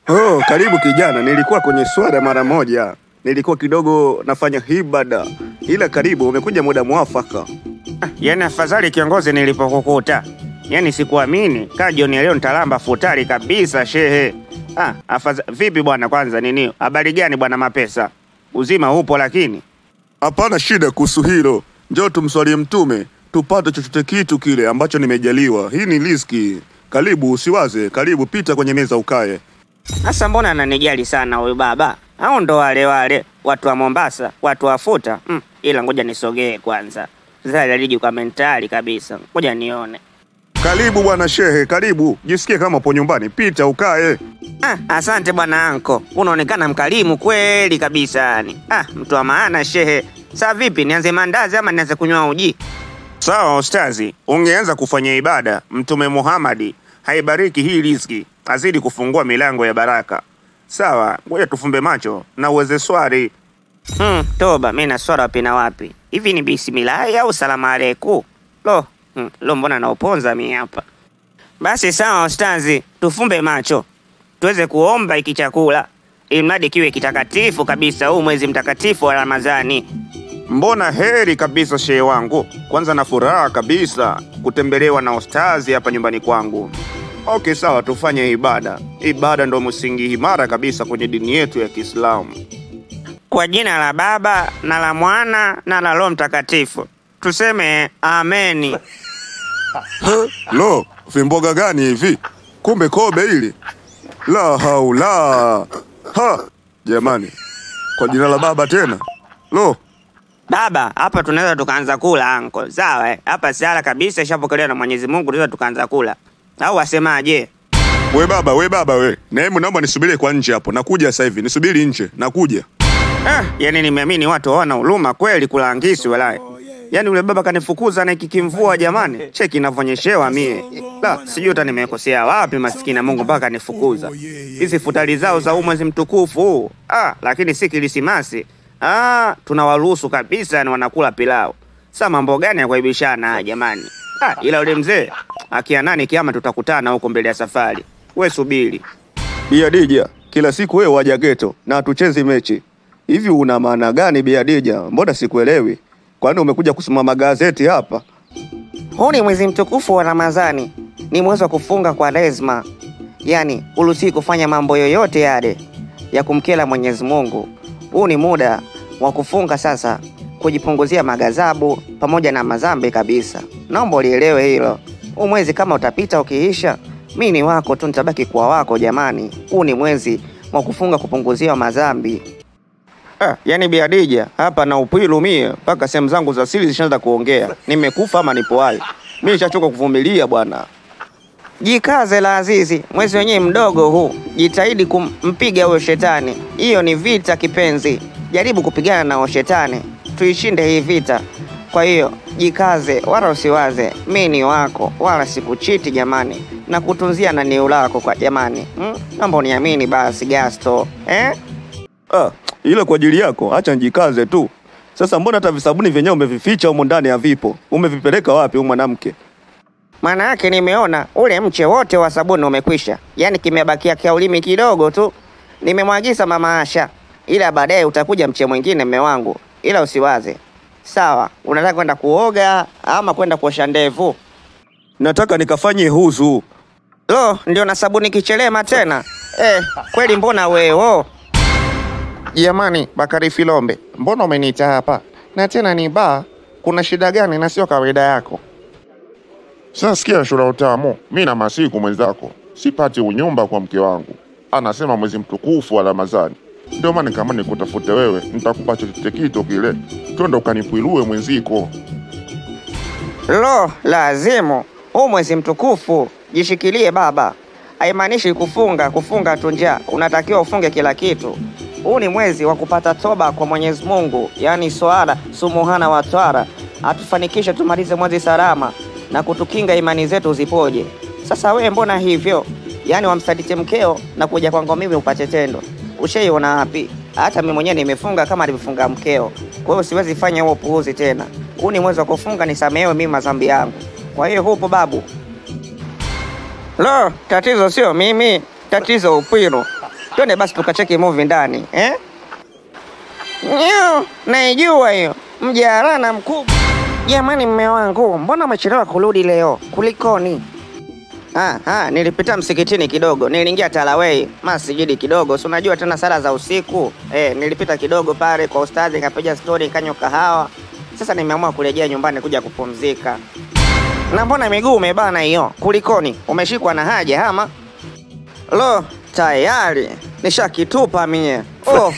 Oh, karibu kijana. Nilikuwa kwenye swala mara moja. Nilikuwa kidogo nafanya ibada. Ila karibu, umekuja muda mwafaka. Yaani afadhali kiongozi nilipokukuta. Yaani sikuamini. Jioni leo nitalamba futari kabisa shehe. Vipi bwana kwanza nini? Habari gani bwana Mapesa? Uzima upo lakini? Hapana shida kuhusu hilo. Njoo tumswalie Mtume, tupate chochote kitu kile ambacho nimejaliwa. Hii ni riziki. Karibu usiwaze, karibu pita kwenye meza ukae. Sasa mbona ananijali sana huyu baba? Hao ndo wale watu wa Mombasa, watu wafuta. Ila ngoja nisogee kwanza. Zale liji kwa mentali kabisa. Ngoja nione. Karibu bwana shehe, karibu. Jisikie kama upo nyumbani, pita ukae. Asante bwana anko. Unaonekana mkarimu kweli kabisa yani. Mtu wa maana shehe. Sasa vipi, nianze mandazi ama nianze kunywa uji? Sawa ustazi, ungeanza kufanya ibada. Mtume Muhammad haibariki hii riziki, azidi kufungua milango ya baraka. Sawa, ngoja tufumbe macho na uweze swali. Toba, mimi na swala wapi na wapi? Hivi ni bismillah au salamu alaykum? Lo mbona nauponza mimi hapa. Basi sawa ustazi, tufumbe macho. Tuweze kuomba iki chakula. Imradi kiwe kitakatifu kabisa huu mwezi mtakatifu wa Ramadhani. Mbona heri kabisa shehe wangu. Kwanza na furaha kabisa kutembelewa na ustazi hapa nyumbani kwangu. Okay sawa, tufanye ibada. Ibada ndo msingi imara kabisa kwenye dini yetu ya Kiislamu. Kwa jina la Baba na la Mwana na la Roho Mtakatifu. Tuseme ameni. Lo, vimboga gani hivi? Kumbe kobe hili. La haula. Jamani. Kwa jina la Baba tena. Lo. Baba, hapa tunaweza tukaanza kula anko. Sawa hapa sala kabisa ishapokelewa na Mwenyezi Mungu, tunaweza tukaanza kula. Au wasemaje? We baba we. Neemu naomba nisubiri kwa nje hapo. Nakuja sasa hivi. Nisubiri nje. Nakuja. Yaani nimeamini watu hawana huruma kweli kula angisi walai. Yaani ule baba kanifukuza na kikimvua jamani. Cheki inavyonyeshewa mie. Sijui hata nimekosea wapi maskini Mungu mpaka nifukuza. Hizi futari zao za mwezi mtukufu. Lakini si Krismasi. Tunawaruhusu kabisa ni wanakula pilau. Sasa mambo gani ya kuibishana jamani? Ila ule mzee akia nani kiama tutakutana huko mbele ya safari. We subiri. Biadija, kila siku wewe waja geto na hatuchezi mechi. Hivi una maana gani Biadija? Mbona sikuelewi? Kwani umekuja kusoma magazeti hapa? Huu ni mwezi mtukufu wa Ramadhani. Ni mwezi wa kufunga kwa lazima. Yaani, uruhusiwi kufanya mambo yoyote yale ya kumkela Mwenyezi Mungu. Huu ni muda wa kufunga sasa, kujipunguzia magazabu pamoja na mazambi kabisa. Naomba ulielewe hilo. Huu mwezi kama utapita ukiisha, mimi ni wako tu, nitabaki kwa wako jamani. Huu ni mwezi wa kufunga kupunguzia mazambi. Yaani Biadija, hapa na upilu mie, mpaka sehemu zangu za siri zishaanza kuongea. Nimekufa ama nipo hai? Mimi nishachoka kuvumilia bwana. Jikaze la azizi, mwezi wenyewe mdogo huu. Jitahidi kumpiga huyo shetani. Hiyo ni vita kipenzi. Jaribu kupigana na huyo shetani. Tuishinde hii vita. Kwa hiyo, jikaze, wala usiwaze. Mimi ni wako, wala sikuchiti jamani. Na kutunzia na niu lako kwa jamani. Naomba uniamini basi Gasto. Ila kwa ajili yako, acha njikaze tu. Sasa mbona hata visabuni vyenyewe umevificha humo ndani havipo? Umevipeleka wapi huyu mwanamke? Maana yake nimeona ule mche wote wa sabuni umekwisha. Yaani kimebakia kiaulimi kidogo tu. Nimemwagiza mama Asha. Ila baadaye utakuja mche mwingine mme wangu. Ila usiwaze. Sawa, unataka kwenda kuoga ama kwenda kuosha ndevu? Nataka nikafanye huzu. Lo, ndio na sabuni kichelema tena. Kweli mbona wewe? Jamani, Bakari Filombe, mbona umeniita hapa? Na tena ni kuna shida gani na sio kawaida yako? Sasa sikia shura utamu, mimi na masiku mwenzako. Sipati unyumba kwa mke wangu. Anasema mwezi mtukufu wa Ramadhani. Ndio maana kama nikutafute wewe, nitakupa chochote kitu kile. Twende ukanipuilue mwenziko. Lo, lazimu. Huu mwezi mtukufu, jishikilie baba. Haimaanishi kufunga tu njaa. Unatakiwa ufunge kila kitu. Huu ni mwezi wa kupata toba kwa Mwenyezi Mungu, yani swala sumuhana wa twara. Atufanikishe tumalize mwezi salama na kutukinga imani zetu zipoje. Sasa wewe mbona hivyo? Yani wamsaditi mkeo na kuja kwangu mimi upate tendo. Ushaiona wapi? Hata mimi mwenyewe nimefunga kama alivyofunga mkeo. Kwa hiyo siwezi fanya huo puuzi tena. Huu ni mwezi wa kufunga, nisamehewe mimi madhambi yangu. Kwa hiyo hupo babu. Lo, tatizo sio mimi, tatizo upwilo. Twende basi tukacheki movie ndani, eh? Nyo, naijua hiyo. Mjarana mkubwa. Jamani mme wangu, mbona umechelewa kurudi leo? Kulikoni? Nilipita msikitini kidogo. Niliingia tarawih, masjidi kidogo. Si unajua tena sala za usiku. Nilipita kidogo pale kwa ustadhi, nikapiga story, nikanywa kahawa. Sasa nimeamua kurejea nyumbani kuja kupumzika. Na mbona miguu umebana hiyo? Kulikoni? Umeshikwa na haja ama? Lo, tayari nishakitupa mie. Oh.